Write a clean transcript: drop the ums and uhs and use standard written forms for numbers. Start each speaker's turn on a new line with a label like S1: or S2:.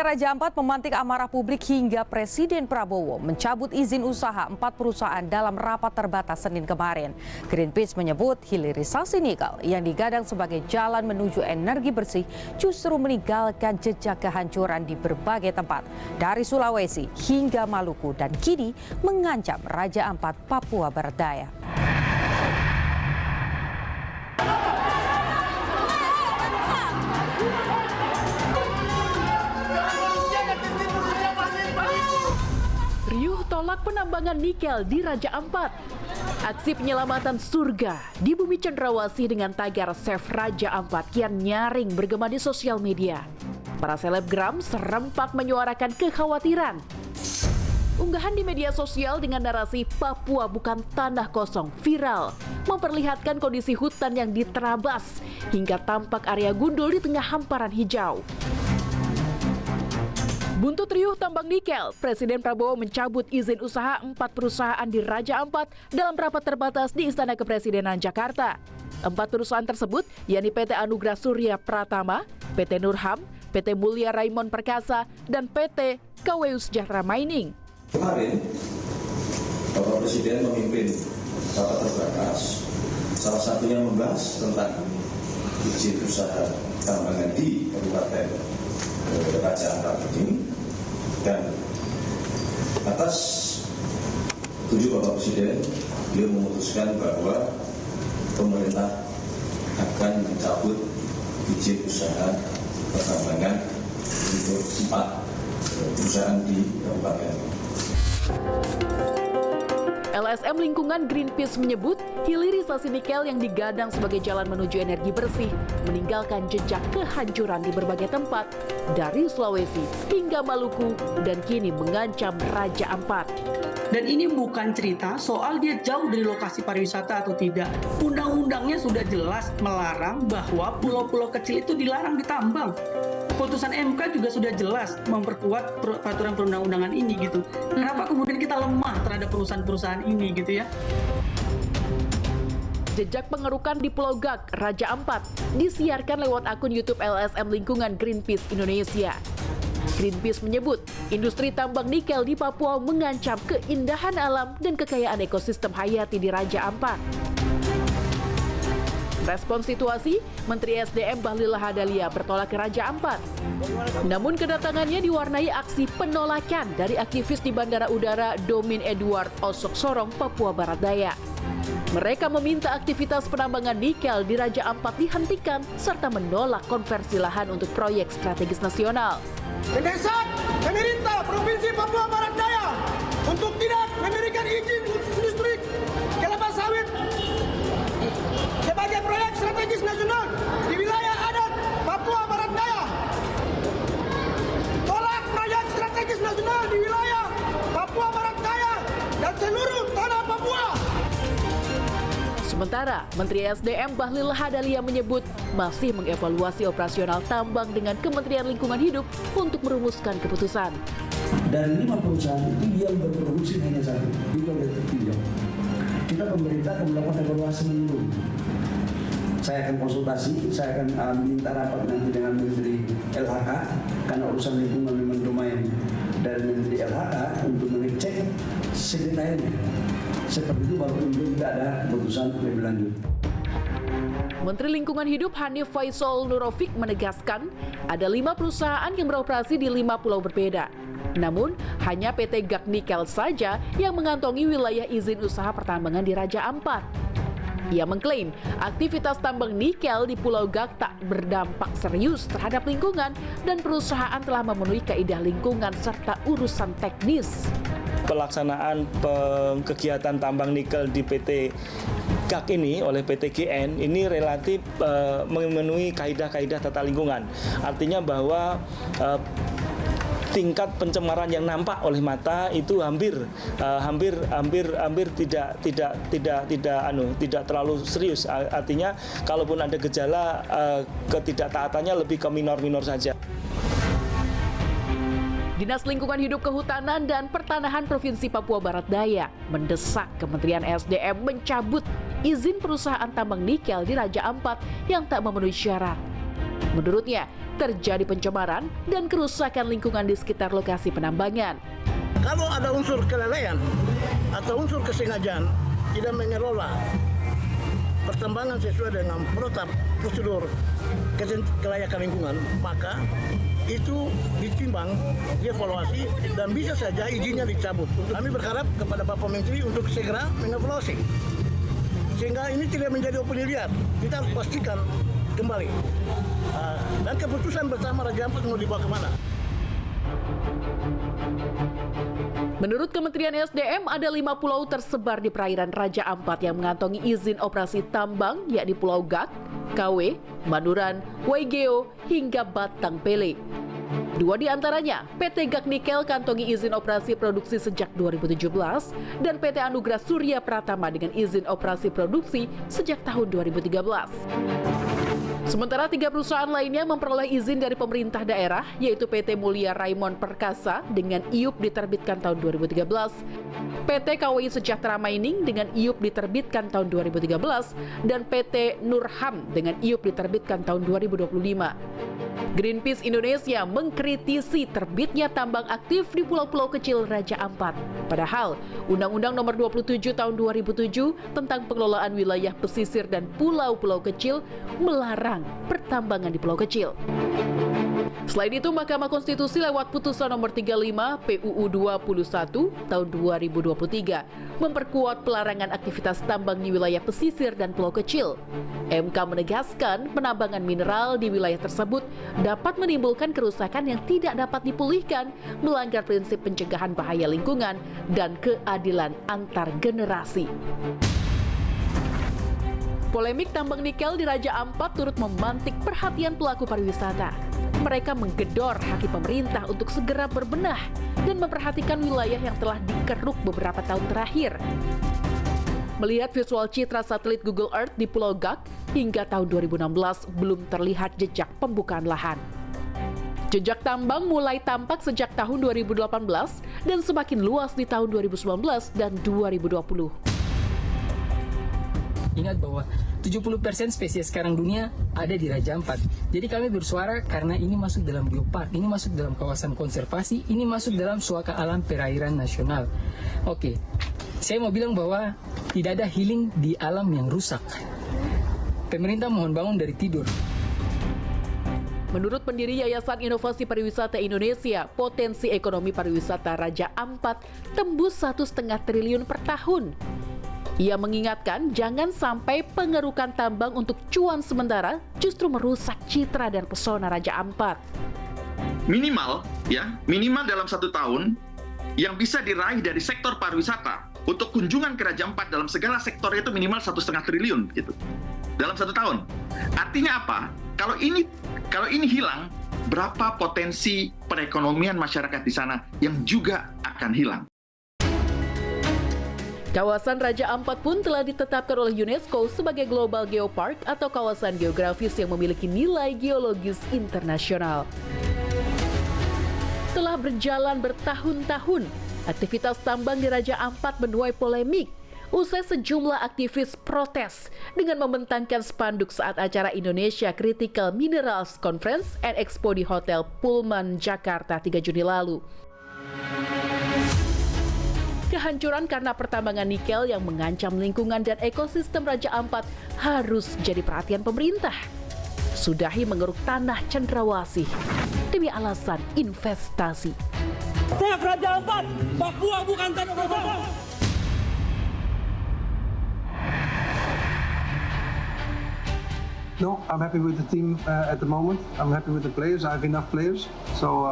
S1: Raja Ampat memantik amarah publik hingga Presiden Prabowo mencabut izin usaha 4 perusahaan dalam rapat terbatas Senin kemarin. Greenpeace menyebut hilirisasi nikel yang digadang sebagai jalan menuju energi bersih justru meninggalkan jejak kehancuran di berbagai tempat, dari Sulawesi hingga Maluku, dan kini mengancam Raja Ampat Papua Barat Daya.
S2: Riuh tolak penambangan nikel di Raja Ampat. Aksi penyelamatan surga di bumi Cendrawasih dengan tagar Save Raja Ampat kian nyaring bergema di sosial media. Para selebgram serempak menyuarakan kekhawatiran. Unggahan di media sosial dengan narasi Papua bukan tanah kosong viral, memperlihatkan kondisi hutan yang diterabas hingga tampak area gundul di tengah hamparan hijau. Buntut riuh tambang nikel, Presiden Prabowo mencabut izin usaha 4 perusahaan di Raja Ampat dalam rapat terbatas di Istana Kepresidenan Jakarta. 4 perusahaan tersebut yakni PT Anugrah Surya Pratama, PT Nurham, PT Mulia Raimon Perkasa, dan PT KWU Sejahtera Mining.
S3: Kemarin, Bapak Presiden memimpin rapat terbatas, salah satunya membahas tentang izin usaha tambangan di Kabupaten Raja Ampat ini, dan atas tujuh Bapak Presiden, beliau memutuskan bahwa pemerintah akan mencabut izin usaha pertambangan untuk 4 perusahaan di kabupaten.
S2: LSM Lingkungan Greenpeace menyebut hilirisasi nikel yang digadang sebagai jalan menuju energi bersih meninggalkan jejak kehancuran di berbagai tempat, dari Sulawesi hingga Maluku, dan kini mengancam Raja Ampat.
S4: Dan ini bukan cerita soal dia jauh dari lokasi pariwisata atau tidak. Undang-undangnya sudah jelas melarang bahwa pulau-pulau kecil itu dilarang ditambang. Putusan MK juga sudah jelas memperkuat peraturan perundang-undangan ini gitu. Kenapa kemudian kita lemah terhadap perusahaan-perusahaan ini gitu ya?
S2: Jejak pengerukan di Pulau Gak, Raja Ampat, disiarkan lewat akun YouTube LSM Lingkungan Greenpeace Indonesia. Greenpeace menyebut industri tambang nikel di Papua mengancam keindahan alam dan kekayaan ekosistem hayati di Raja Ampat. Respon situasi, Menteri SDM Bahlil Lahadalia bertolak ke Raja Ampat. Namun kedatangannya diwarnai aksi penolakan dari aktivis di Bandara Udara Domin Edward Osok Sorong, Papua Barat Daya. Mereka meminta aktivitas penambangan nikel di Raja Ampat dihentikan serta menolak konversi lahan untuk proyek strategis nasional.
S5: Mendesak pemerintah Provinsi Papua Barat Daya untuk tidak memberikan izin industri kelapa sawit sebagai proyek strategis nasional di wilayah adat Papua Barat Daya. Tolak proyek strategis nasional di wilayah Papua Barat Daya dan seluruh tanah Papua.
S2: Sementara Menteri SDM Bahlil Lahadalia menyebut masih mengevaluasi operasional tambang dengan Kementerian Lingkungan Hidup untuk merumuskan keputusan.
S6: Dari 5 perusahaan itu yang berproduksi hanya 1, itu ada 3. Kita pemerintah akan melakukan evaluasi menyeluruh. Saya akan konsultasi, saya akan minta rapat nanti dengan Menteri LHK, karena urusan lingkungan memang lumayan dari Menteri LHK untuk mengecek sedetailnya. Seperti itu baru kemudian tidak ada keputusan lebih lanjut.
S2: Menteri Lingkungan Hidup Hanif Faisal Nurofik menegaskan ada 5 perusahaan yang beroperasi di 5 pulau berbeda. Namun, hanya PT Gak Nikel saja yang mengantongi wilayah izin usaha pertambangan di Raja Ampat. Ia mengklaim aktivitas tambang nikel di Pulau Gak tak berdampak serius terhadap lingkungan dan perusahaan telah memenuhi kaidah lingkungan serta urusan teknis.
S7: Pelaksanaan kegiatan tambang nikel di PT Gak ini oleh PT GN ini relatif memenuhi kaidah-kaidah tata lingkungan. Artinya bahwa tingkat pencemaran yang nampak oleh mata itu hampir tidak terlalu serius. Artinya kalaupun ada gejala ketidaktaatannya lebih ke minor-minor saja.
S2: Dinas Lingkungan Hidup Kehutanan dan Pertanahan Provinsi Papua Barat Daya mendesak Kementerian SDM mencabut izin perusahaan tambang nikel di Raja Ampat yang tak memenuhi syarat. Menurutnya, terjadi pencemaran dan kerusakan lingkungan di sekitar lokasi penambangan.
S5: Kalau ada unsur kelalaian atau unsur kesengajaan tidak mengelola pertambangan sesuai dengan prosedur kelayakan lingkungan, maka itu ditimbang, dievaluasi, dan bisa saja izinnya dicabut. Kami berharap kepada Bapak Menteri untuk segera mengevaluasi, sehingga ini tidak menjadi opini liar. Kita harus pastikan kembali. Dan keputusan bersama Raja Ampat mau dibawa kemana.
S2: Menurut Kementerian SDM, ada 5 pulau tersebar di perairan Raja Ampat yang mengantongi izin operasi tambang, yakni Pulau Gak, KW, Manuran, Waigeo, hingga Batang Pele. 2 di antaranya, PT Gak Nikel kantongi izin operasi produksi sejak 2017, dan PT Anugrah Surya Pratama dengan izin operasi produksi sejak tahun 2013. Sementara 3 perusahaan lainnya memperoleh izin dari pemerintah daerah, yaitu PT Mulia Raimon Perkasa dengan IUP diterbitkan tahun 2013, PT KWI Sejahtera Mining dengan IUP diterbitkan tahun 2013, dan PT Nurham dengan IUP diterbitkan tahun 2025. Greenpeace Indonesia mengkritisi terbitnya tambang aktif di pulau-pulau kecil Raja Ampat. Padahal, Undang-Undang Nomor 27 Tahun 2007 tentang pengelolaan wilayah pesisir dan pulau-pulau kecil melarang pertambangan di pulau kecil. Selain itu, Mahkamah Konstitusi lewat putusan nomor 35 PUU 21 tahun 2023 memperkuat pelarangan aktivitas tambang di wilayah pesisir dan pulau kecil. MK menegaskan penambangan mineral di wilayah tersebut dapat menimbulkan kerusakan yang tidak dapat dipulihkan, melanggar prinsip pencegahan bahaya lingkungan dan keadilan antar generasi. Polemik tambang nikel di Raja Ampat turut memantik perhatian pelaku pariwisata. Mereka menggedor hati pemerintah untuk segera berbenah dan memperhatikan wilayah yang telah dikeruk beberapa tahun terakhir. Melihat visual citra satelit Google Earth di Pulau Gak, hingga tahun 2016 belum terlihat jejak pembukaan lahan. Jejak tambang mulai tampak sejak tahun 2018 dan semakin luas di tahun 2019 dan 2020.
S8: Ingat bahwa 70% spesies sekarang dunia ada di Raja Ampat. Jadi kami bersuara karena ini masuk dalam geopark, ini masuk dalam kawasan konservasi, ini masuk dalam suaka alam perairan nasional. Oke, saya mau bilang bahwa tidak ada healing di alam yang rusak. Pemerintah mohon bangun dari tidur.
S2: Menurut pendiri Yayasan Inovasi Pariwisata Indonesia, potensi ekonomi pariwisata Raja Ampat tembus 1,5 triliun per tahun. Ia mengingatkan jangan sampai pengerukan tambang untuk cuan sementara justru merusak citra dan pesona Raja Ampat.
S9: Minimal dalam 1 tahun yang bisa diraih dari sektor pariwisata untuk kunjungan ke Raja Ampat dalam segala sektornya itu minimal 1,5 triliun gitu dalam 1 tahun. Artinya apa? Kalau ini hilang, berapa potensi perekonomian masyarakat di sana yang juga akan hilang?
S2: Kawasan Raja Ampat pun telah ditetapkan oleh UNESCO sebagai Global Geopark atau kawasan geografis yang memiliki nilai geologis internasional. Setelah berjalan bertahun-tahun, aktivitas tambang di Raja Ampat menuai polemik usai sejumlah aktivis protes dengan membentangkan spanduk saat acara Indonesia Critical Minerals Conference and Expo di Hotel Pullman, Jakarta 3 Juni lalu. Kehancuran karena pertambangan nikel yang mengancam lingkungan dan ekosistem Raja Ampat harus jadi perhatian pemerintah. Sudahi mengeruk tanah cendrawasih demi alasan investasi.
S5: Teriak Raja Ampat, Papua bukan tanah kosong.
S10: No, I'm happy with the team at the moment. I'm happy with the players. I have enough players. So